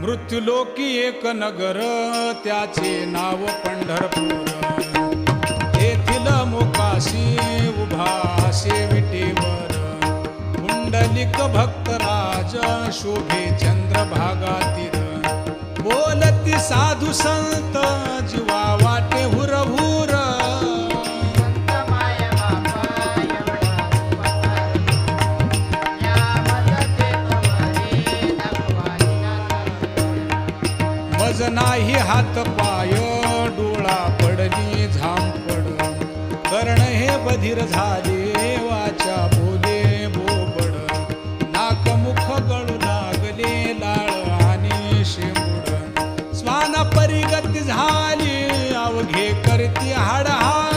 मृत्युलोकी एक नगर त्याचे नाव पंढरपूर. येथील मोकाशी उभा विटेवर पुंडलिक भक्तराज शोभे चंद्रभागा तीर. बोलती साधू संत जीवा वाटे हुरहुर. मज नाही हात पाय डोळा पडली झांपड. कर्ण हे बधीर झाले वाचा बोले बोबड. नाक मुख गळू लागले लाळ आणि शेंबूड. स्वाना परिगती झाली अवघे करती हाडहाड.